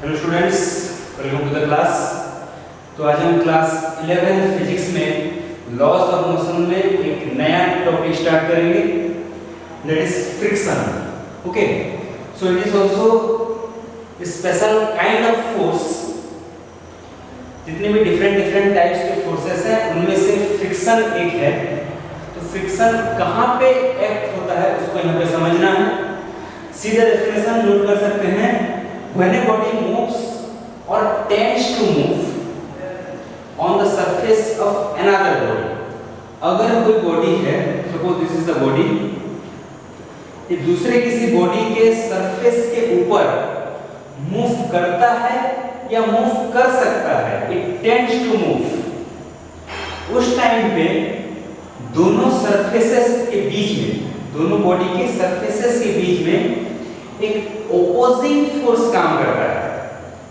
Hello students, welcome to the class. तो आज हम क्लास 11 फिजिक्स में लॉज ऑफ मोशन में एक नया टॉपिक स्टार्ट करेंगे, that is friction. Okay, so it is also special kind of force. जितने भी डिफरेंट टाइप्स के फोर्सेस हैं उनमें से फ्रिक्शन एक है। तो फ्रिक्शन कहाँ पे एक्ट होता है उसको यहाँ पे समझना है। सीधा डेफिनेशन नोट कर सकते हैं, when a body moves or tends to move on the surface of another body। अगर कोई बॉडी है, suppose this is the body, ये दूसरे किसी बॉडी के सरफेस के ऊपर मूव करता है या मूव कर सकता है, इट टेंड्स टू मूव, उस टाइम पे दोनों सरफेसेस के बीच में, दोनों बॉडी के सरफेसेस के बीच में एक ओपोजिंग फोर्स काम करता है।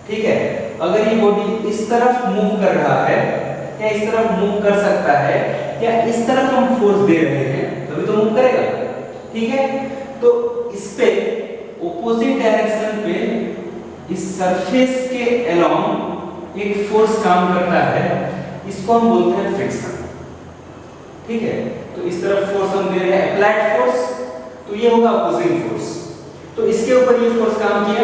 ठीक है, अगर ये बॉडी इस तरफ मूव कर रहा है या इस तरफ मूव कर सकता है या इस तरफ हम फोर्स दे रहे हैं तभी तो मूव करेगा। ठीक है, तो इस पे ओपोजिट डायरेक्शन पे इस सरफेस के अलोंग एक फोर्स काम करता है, इसको हम बोलते हैं फ्रिक्शन। ठीक है, तो इस तरफ फोर्स हम दे रहे हैं अप्लाइड फोर्स, तो ये होगा अपोजिंग फोर्स। तो इसके ऊपर ये फोर्स काम किया,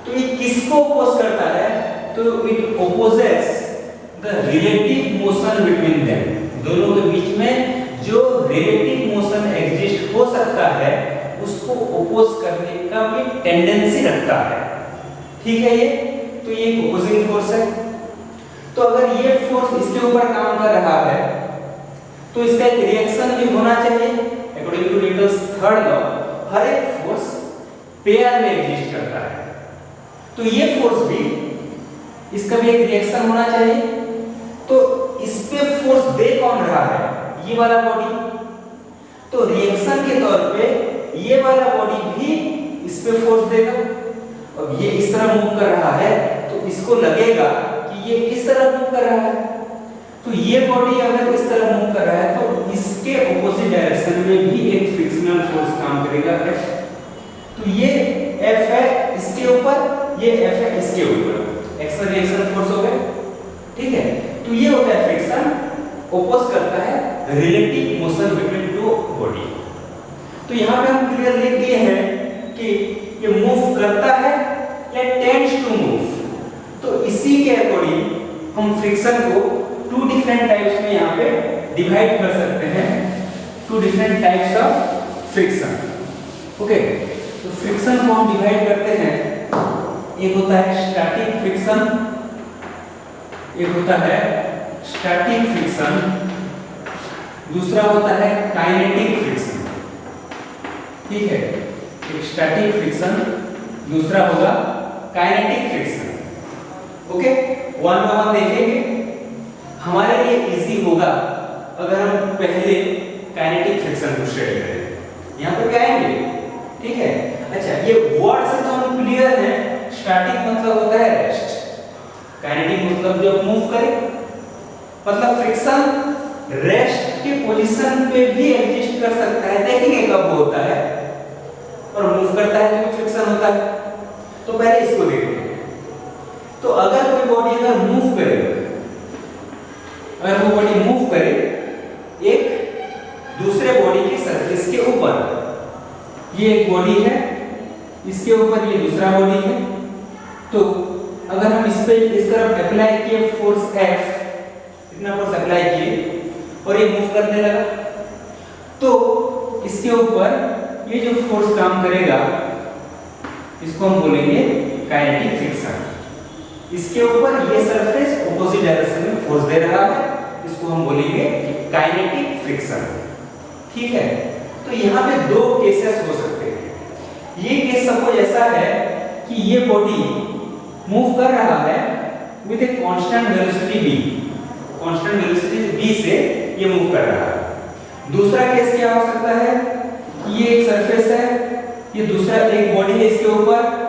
तो ये किसको ओपोज करता है? तो it opposes the relative motion between them. दोनों के बीच में जो रिलेटिव मोशन एग्जिस्ट हो सकता है उसको ओपोज करने का भी टेंडेंसी रखता है। ठीक है, तो ये एक ओपोजिंग फोर्स है। तो अगर ये फोर्स इसके ऊपर काम कर रहा है तो इसका एक रिएक्शन भी होना चाहिए। According to Newton's third law, हर एक फोर्स पेयर में एग्जिस्ट करता है, तो ये फोर्स भी, इसका भी एक रिएक्शन होना चाहिए। तो इस पे फोर्स दे कौन रहा है? ये वाला बॉडी। तो रिएक्शन के तौर पे ये वाला बॉडी भी इस पे फोर्स देगा। अब ये इस तरह मूव कर रहा है तो इसको लगेगा कि ये इस तरह मूव कर रहा है, तो ये बॉडी अगर इस तरह मूव कर रहा है तो इसके ऑपोजिट डायरेक्शन में भी एक फ्रिक्शनल फोर्स काम करेगा, F। तो ये F है इसके ऊपर, ये F है इसके ऊपर, एक्शन रिएक्शन फोर्स हो गया। ठीक है, तो ये होता है फ्रिक्शन, ओपोज करता है relative motion between two body. तो यहाँ पे हम क्लियर लिख दिए हैं कि ये मूव करता है या टेंड्स टू मूव। तो इसी के अकॉर्डिंग हम फ्रिक्शन को टू डिफरेंट टाइप्स में यहाँ पे डिवाइड कर सकते हैं, two different types of friction. Okay, तो फ्रिक्शन को हम डिवाइड करते हैं, एक होता है स्टैटिक फ्रिक्शन, एक होता है स्टैटिक फ्रिक्शन, दूसरा होता है काइनेटिक फ्रिक्शन। ठीक है, एक स्टैटिक फ्रिक्शन, दूसरा होगा kinetic friction. Okay, one by one देखेंगे। हमारे लिए इजी होगा अगर हम पहले काइनेटिक फ्रिक्शन को स्टडी करें। यहाँ पे क्या आएंगे? ठीक है, अच्छा, ये वर्ड से तो हम क्लियर है। स्टैटिक मतलब होता है रेस्ट, काइनेटिक मतलब जो मूव करे, मतलब फ्रिक्शन रेस्ट के पोजीशन पे भी एग्जिस्ट कर सकता है। देखेंगे कब होता है, और मूव करता है तो फ्रिक्शन होता है। तो पहले इसको देखते हैं। तो अगर कोई बॉडी अगर मूव करे, अगर वो बॉडी मूव करे एक दूसरे बॉडी के सरफेस के ऊपर, ये एक बॉडी है, इसके ऊपर ये दूसरा बॉडी है, तो अगर हम इस पे इस तरफ अप्लाई किए फोर्स F, इतना फोर्स अप्लाई किए और ये मूव करने लगा, तो इसके ऊपर ये जो फोर्स काम करेगा इसको हम बोलेंगे काइनेटिक फ्रिक्शन। इसके ऊपर ये सरफेस ऑपोजिट डायरेक्शन में फोर्स दे रहा है, इसको हम बोलेंगे काइनेटिक फ्रिक्शन। ठीक है, तो यहाँ पे दो केसेस हो सकते हैं। ये केस सपोज ऐसा है कि ये बॉडी मूव कर रहा है with a constant velocity v, constant velocity v से ये मूव कर रहा है। दूसरा केस क्या हो सकता है कि ये एक सरफेस है, ये दूसरा एक बॉडी है इसके ऊपर,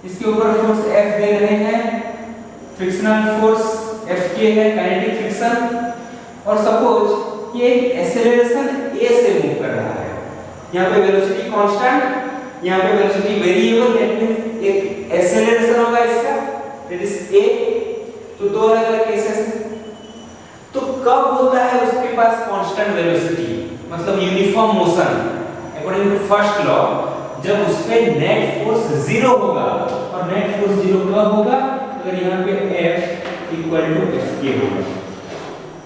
इसके ऊपर फोर्स F दे रहे हैं, फ्रिक्शनल फोर्स F के है, काइनेटिक फ्रिक्शन, और सपोज ये एक एक्सेलरेशन a से मूव कर रहा है। यहाँ पे वेलोसिटी कांस्टेंट, यहाँ पे वेलोसिटी वेरिएबल, दैट मींस एक एक्सेलरेशन फर्स्ट लॉ, जब उस पे नेट फोर्स 0 होगा, और नेट फोर्स 0 कब होगा? अगर यहाँ पे F इक्वल टू Fk होगा,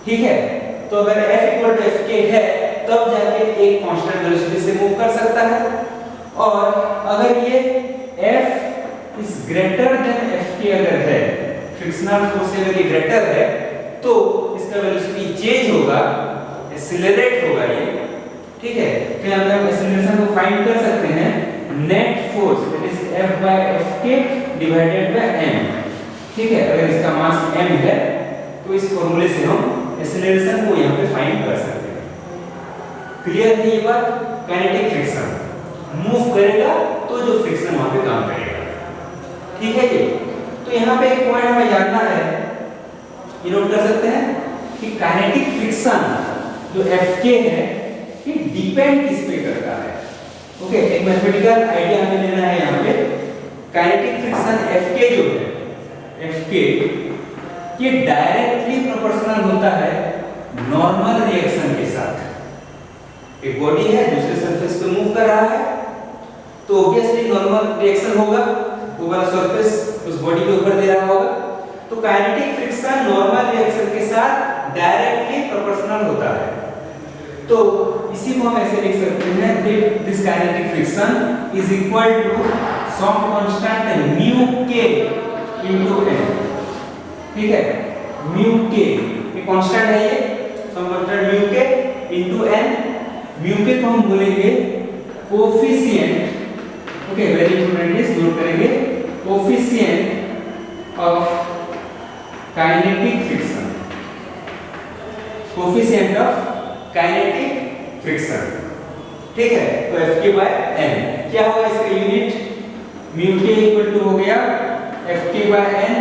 ठीक है। तो अगर F इक्वल टू Fk है तब जाके एक कांस्टेंट वेलोसिटी से मूव कर सकता है, और अगर ये F is greater than Fk अगर है, फ्रिक्शनल फोर्स से अगर ये ग्रेटर है, तो इसका वेलोसिटी चेंज होगा, एक्सीलरेट होगा ये, ठीक है। तो यहाँ पे हम एक्सीलरेशन को फाइंड कर सकते हैं, net force that is F by Fk divided by m, ठीक है। अगर इसका मास m है तो इस फॉर्मूले से हम एक्सीलरेशन को यहाँ पे फाइंड कर सकते हैं। क्लियर है ये बात? काइनेटिक फ्रिक्शन मूव करेगा तो जो फ्रिक्शन वहां पे काम करेगा, ठीक है जी। तो यहाँ पे एक पॉइंट हमें जानना है, ये नोट कर सकते हैं कि काइनेटिक फ्रिक्शन जो Fk है ये डिपेंड किस पे करता है। ओके, एक मैथमेटिकल आइडिया हमें लेना है यहाँ पे। काइनेटिक फ्रिक्शन Fk जो है, Fk ये डायरेक्टली प्रोपोर्शनल होता है नॉर्मल रिएक्शन के साथ। एक बॉडी है दूसरे सरफेस पे मूव कर रहा है, तो ऑब्वियसली नॉर्मल रिएक्शन होगा, वो वाला सरफेस उस बॉडी के ऊपर दे रहा होगा। तो काइनेटिक फ्रिक्शन नॉर्मल रिएक्शन के साथ डायरेक्टली प्रोपोर्शनल होता है। तो इसी को हम ऐसे लिख सकते हैं कि this kinetic friction is equal to some constant mu k into n, ठीक है। म्यू k ये कांस्टेंट है, ये some constant mu k into n। Mu k को हम बोलेंगे कोएफिशिएंट, ओके, वेरी इंपॉर्टेंट इज नोट करेंगे, coefficient of kinetic friction, coefficient of kinetic friction, ठीक है। तो Fk by n क्या होगा इसका unit? Mu k equal to हो गया Fk by n,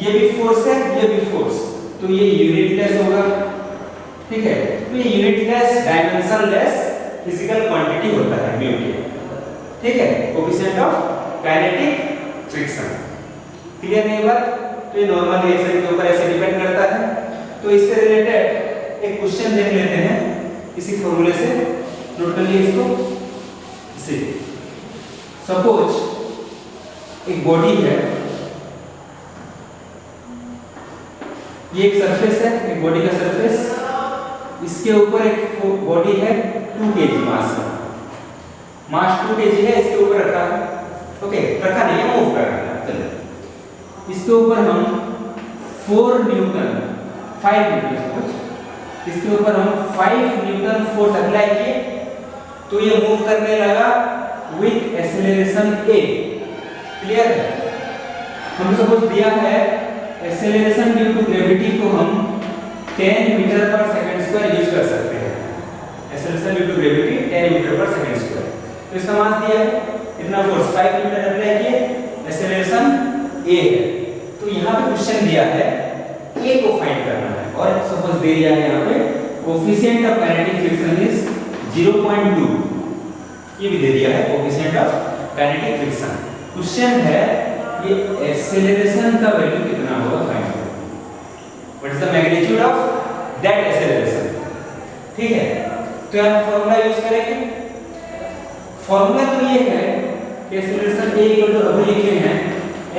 ये भी फोर्स है ये भी फोर्स, तो ये यूनिटलेस होगा, ठीक है। तो ये यूनिटलेस डायमेंशनलेस फिजिकल क्वांटिटी होता है म्यू k, ठीक है, coefficient of kinetic friction. Clear है ये बात? तो ये नॉर्मल रिएक्शन के ऊपर ऐसे डिपेंड करता है। तो इससे रिलेटेड एक क्वेश्चन देख लेते हैं इसी फॉर्मूले से, नोट कर लिए इसको। इसे सपोज एक बॉडी है, ये एक सरफेस है, एक बॉडी का सरफेस, इसके ऊपर एक बॉडी है 2 kg मास है, मास 2 kg है, इसके ऊपर रखा है, ओके, रखा नहीं है, मूव कर रहा है। चलो इसके ऊपर हम 4 न्यूटन 5 न्यूटन सपोज, इसके ऊपर हम 5 न्यूटन फोर्स अप्लाई किए, तो ये मूव करने लगा विथ एक्सेलरेशन a। क्लियर है? हम सपोज दिया है एक्सेलरेशन ड्यू टू ग्रेविटी को हम 10 मीटर पर सेकंड स्क्वायर यूज कर सकते हैं। Acceleration due to gravity 10 metre पर सेकंड स्क्वायर, तो इसका मास दिया है इतना, फोर्स 5 न्यूटन अप्लाई किए, एक्सेलरेशन a है। तो यहाँ पे क्वेश्चन दिया है a को फाइंड करना है, और सपोज दे दिया है यहाँ पे coefficient of kinetic friction is 0.2, ये भी दे दिया है coefficient of kinetic friction. Question है ये एक्सेलरेशन का वैल्यू कितना होगा फाइंड करो, what is the magnitude of that acceleration, ठीक है। तो यहाँ फॉर्मूला यूज करेंगे, फॉर्मूला तो ये है कि एक्सेलरेशन a इक्वल टू अभी लिखे हैं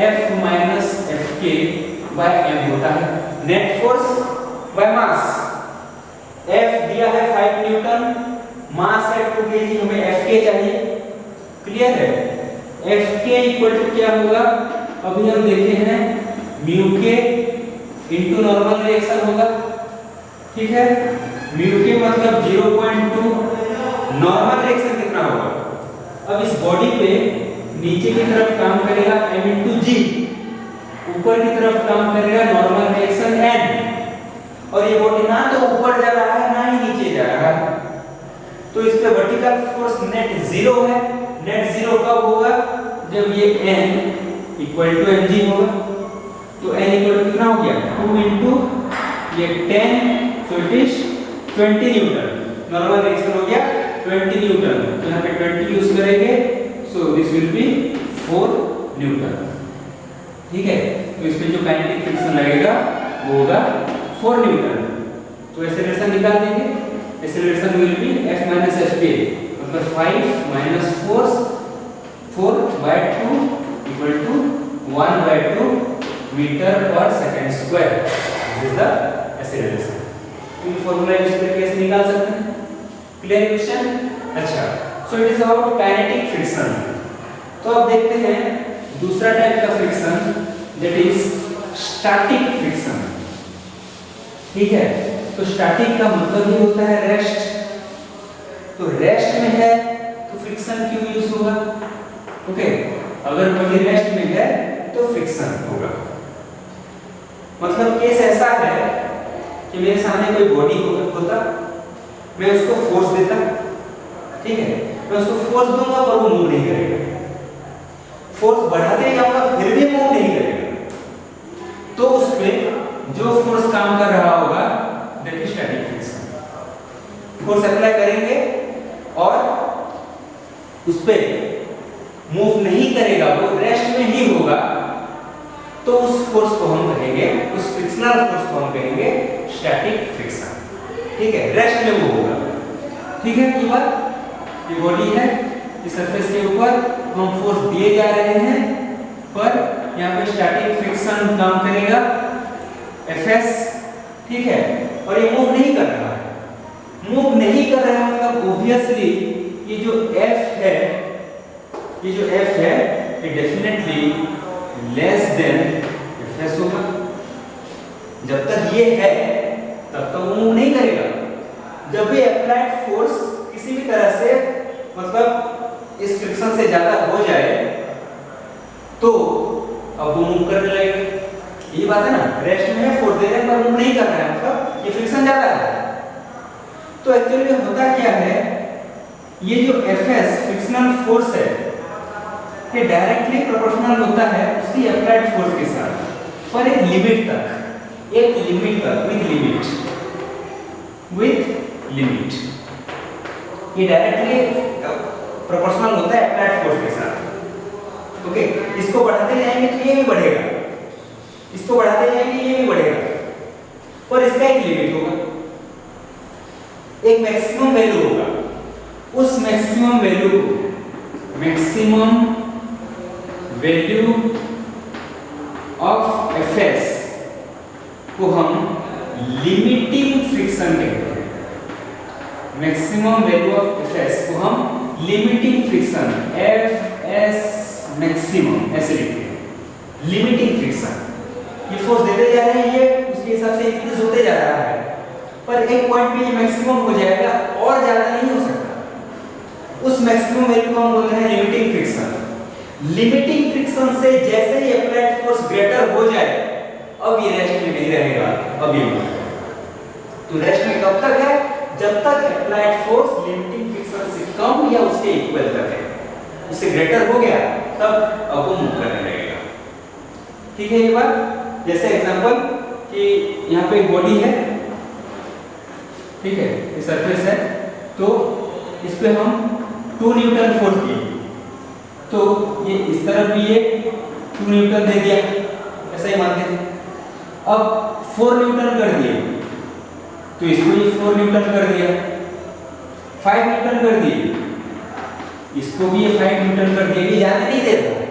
F minus Fk by m होता है, net force by mass. F दिया है 5 न्यूटन, मास है 2 kg, हमें Fk चाहिए। क्लियर है? Fk इक्वल टू क्या होगा, अभी हम देखे हैं mu k into normal reaction होगा, ठीक है। म्यू k मतलब 0.2, नॉर्मल रिएक्शन कितना होगा? अब इस बॉडी पे नीचे की तरफ काम करेगा m इनटू g, ऊपर की तरफ काम करेगा नॉर्मल रिएक्शन n, और ये बॉडी ना तो ऊपर जा रहा है ना ही नीचे जा रहा है, तो इस पे वर्टिकल फोर्स नेट 0 है। नेट 0 कब होगा? जब ये n इक्वल टू mg होगा, तो n इक्वल टू कितना हो गया 2 इनटू ये 10, सो it is 20 Newton, normal reaction हो गया 20 न्यूटन, तो यहाँ पे 20 यूज करेंगे, so this will be 4 Newton, ठीक है। तो इस पे जो काइनेटिक फ्रिक्शन लगेगा वो होगा 4 न्यूटन। तो एक्सेलरेशन निकाल देंगे, acceleration will be F minus Fk, मतलब 5 minus force 4/2 equal to 1/2 metre पर second square. This is the acceleration. तो ये फार्मूला यूज करके कैसे निकाल सकते हैं? Clear question? अच्छा, so it is about kinetic friction. तो अब देखते हैं दूसरा टाइप का friction, that is static friction. ठीक है, तो स्टैटिक का मतलब ही होता है रेस्ट। तो रेस्ट में है तो फ्रिक्शन क्यों यूज होगा? ओके, अगर कोई रेस्ट में है तो फ्रिक्शन होगा। मतलब केस ऐसा है कि मेरे सामने कोई बॉडी होता, मैं उसको फोर्स देता, ठीक है, मैं उसको फोर्स दूंगा पर वो मूव नहीं करेगा, फोर्स बढ़ाते जाऊंगा फिर भी मूव नहीं करेगा, तो उस पे जो फोर्स काम कर रहा होगा that is static friction. Force apply करेंगे और उस पे मूव नहीं करेगा, वो रेस्ट में ही होगा, तो उस फोर्स को हम कहेंगे, उस फ्रिक्शनल फोर्स को हम कहेंगे स्टैटिक फ्रिक्शन। ठीक है, रेस्ट में वो होगा। ठीक है, ये बात, ये बॉडी है, इस सरफेस के ऊपर हम फोर्स दिए जा रहे हैं, पर यहाँ पे स्टैटिक फ्रिक्शन काम करेगा Fs। ठीक है, और ये मूव नहीं कर रहा है, मूव नहीं कर रहा है मतलब ऑब्वियसली ये जो F है, ये जो F है ये डेफिनेटली लेस देन Fs होगा। जब तक ये है तब तक वो मूव नहीं करेगा। जब भी अप्लाइड फोर्स किसी भी तरह से मतलब इस फ्रिक्शन से ज्यादा हो जाए तो अब वो मूव करने लगेगा। ये बात है ना, रेस्ट में है, फोर्स दे रहे हैं पर मूव नहीं कर रहा है, मतलब ये फ्रिक्शन ज्यादा है। तो एक्चुअली होता क्या है, ये जो Fs फ्रिक्शनल फोर्स है ये डायरेक्टली प्रोपोर्शनल होता है उसी अप्लाइड फोर्स के साथ, पर एक लिमिट तक, एक लिमिट तक, विद लिमिट ये डायरेक्टली प्रोपोर्शनल होता है अप्लाइड फोर्स के साथ। ओके, इसको बढ़ाते जाएंगे तो ये भी बढ़ेगा, इसको बढ़ाते जाएंगे ये भी बढ़ेगा, पर इसका एक लिमिट होगा, एक मैक्सिमम वैल्यू होगा। उस मैक्सिमम वैल्यू को, मैक्सिमम वैल्यू ऑफ Fs को हम लिमिटिंग फ्रिक्शन कहते हैं। मैक्सिमम वैल्यू ऑफ Fs को हम लिमिटिंग फ्रिक्शन, Fs मैक्सिमम ऐसे लिखते हैं, लिमिटिंग फ्रिक्शन। ये फोर्स देते जा रहे हैं, ये उसके हिसाब से इंक्रीज होते जा रहा है, पर एक पॉइंट पे ये मैक्सिमम हो जाएगा और ज्यादा नहीं हो सकता। उस मैक्सिमम वैल्यू को हम बोलते हैं लिमिटिंग फ्रिक्शन। लिमिटिंग फ्रिक्शन से जैसे ही अप्लाइड फोर्स ग्रेटर हो जाए, अब ये रेस्ट में नहीं रहेगा, अब ये तो रेस्ट में कब तक है? जब तक अप्लाइड फोर्स लिमिटिंग फ्रिक्शन से कम या उसके इक्वल तक है। उससे ग्रेटर हो गया तब अब वो मूव करने लगेगा। ठीक है, ये बात। जैसे एग्जांपल कि यहाँ पे एक बॉडी है, ठीक है, ये सरफेस है, तो इस पे हम 2 न्यूटन फोर्स दिए, तो ये इस तरफ भी ये 2 न्यूटन दे दिया, ऐसा ही मानते हैं। अब 4 न्यूटन कर दिए, तो इसको ये 4 न्यूटन कर दिया, 5 न्यूटन कर दिए, इसको भी ये 5 न्यूटन कर दिया, ये ज्यादा नहीं दे रहा।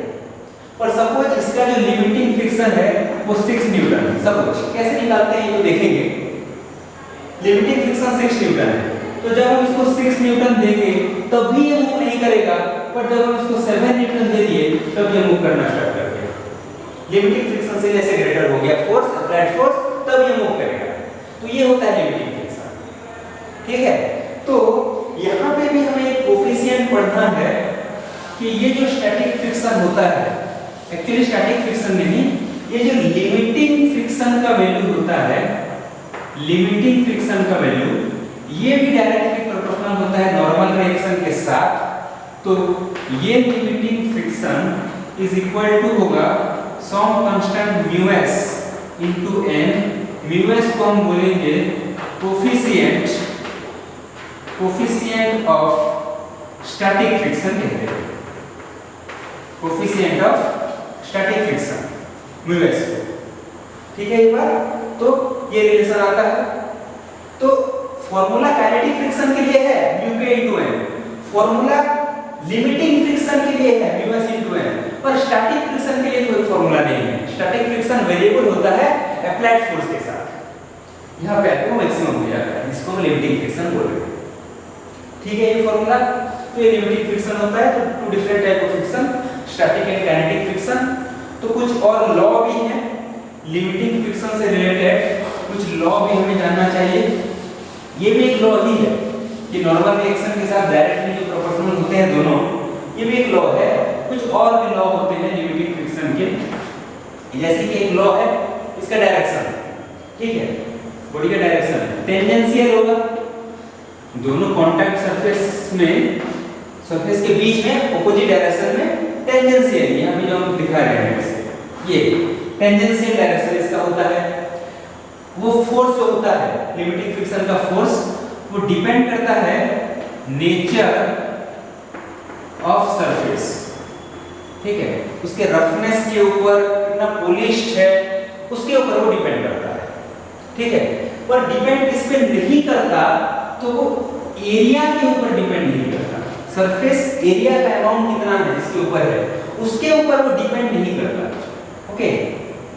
पर सपोज इसका जो लिमिटिंग फ्रिक्शन है वो 6 न्यूटन है, सपोज। कैसे निकालते हैं ये तो देखेंगे। लिमिटिंग फ्रिक्शन 6 न्यूटन है, तो जब हम इसको 6 न्यूटन देंगे तब भी ये मूव नहीं करेगा, पर जब हम इसको 7 न्यूटन दे दिए तब ये मूव करना स्टार्ट कर दिया। लिमिटिंग फ्रिक्शन से जैसे ग्रेटर हो गया फोर्स, अप्लाइड फोर्स, तब ये मूव करेगा। तो ये होता है लिमिटिंग फ्रिक्शन। ठीक है, तो यहाँ पे भी हमें एक कोफिशिएंट पढ़ना है कि ये जो स्टैटिक फ्रिक्शन होता है, एक्चुअली स्टैटिक फ्रिक्शन नहीं, ये जो लिमिटिंग फ्रिक्शन का वैल्यू होता है, लिमिटिंग फ्रिक्शन का वैल्यू, ये भी डायरेक्टली प्रोपोर्शनल होता है नॉर्मल रिएक्शन के साथ। तो ये limiting friction is equal to होगा some constant μs into n। μs को हम बोलेंगे कोफिशिएंट ऑफ स्टैटिक फ्रिक्शन कहते हैं, coefficient of static friction μs। ठीक है, ये बात। तो ये रिलेशन आता है। तो फॉर्मूला काइनेटिक फ्रिक्शन के लिए है μk * n। Formula limiting friction के लिए है μs * n, पर स्टैटिक फ्रिक्शन के लिए कोई फॉर्मूला नहीं है। स्टैटिक फ्रिक्शन वेरिएबल होता है अप्लाइड फोर्स के साथ। यहाँ पे आपको मैक्सिमम हो जाता है, जिसको हम लिमिटिंग फ्रिक्शन बोल रहे हैं। ठीक है, ये फॉर्मूला। तो ये लिमिटिंग फ्रिक्शन होता है। तो two different type of friction, static and kinetic friction. तो कुछ और लॉ भी हैं लिमिटिंग फ्रिक्शन से रिलेटेड, कुछ लॉ भी हमें जानना चाहिए। ये भी एक लॉ ही है कि नॉर्मल रिएक्शन के साथ डायरेक्टली जो प्रोपोर्शनल होते हैं दोनों, ये भी एक लॉ है। कुछ और भी लॉ होते हैं लिमिटिंग फ्रिक्शन के, जैसे कि एक लॉ है इसका डायरेक्शन, ठीक है, बॉडी का डायरेक्शन टेंजेंशियल होगा। दोनों कांटेक्ट सरफेस में, सरफेस के बीच में ऑपोजिट डायरेक्शन में टेंजेंशियल, यहाँ पे जो हम दिखा रहे हैं ये टेंजेंशियल डायरेक्शन इसका होता है। वो फोर्स जो होता है लिमिटिंग फ्रिक्शन का फोर्स, वो डिपेंड करता है नेचर ऑफ सरफेस, ठीक है, उसके रफनेस के ऊपर, कितना पॉलिश्ड है उसके ऊपर वो डिपेंड करता है, ठीक है। पर डिपेंड इस पे नहीं करता तो वो एरिया के ऊपर डिपेंड नहीं करता। सरफेस एरिया का अमाउंट कितना है इसके ऊपर है, उसके ऊपर वो डिपेंड नहीं करता। Okay,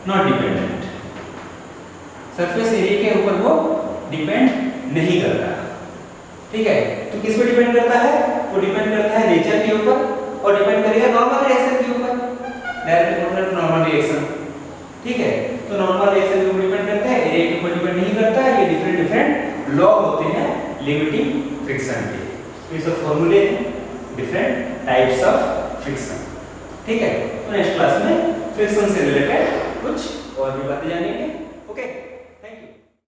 not dependent, surface area के ऊपर वो डिपेंड नहीं करता, ठीक है। तो किस पे डिपेंड करता है? वो डिपेंड करता है नेचर के ऊपर और डिपेंड करेगा नॉर्मल रिएक्शन के ऊपर, direct proportional to normal reaction, ठीक है। तो नॉर्मल रिएक्शन के ऊपर डिपेंड करता है, एरिया के ऊपर डिपेंड नहीं करता है। ये डिफरेंट डिफरेंट लॉ होते हैं लिमिटिंग फ्रिक्शन के। तो ये सब फॉर्मूले हैं डिफरेंट टाइप्स ऑफ फ्रिक्शन, ठीक है। तो नेक्स्ट क्लास में फ्रिक्शन से रिलेटेड कुछ और भी बातें जानेंगे।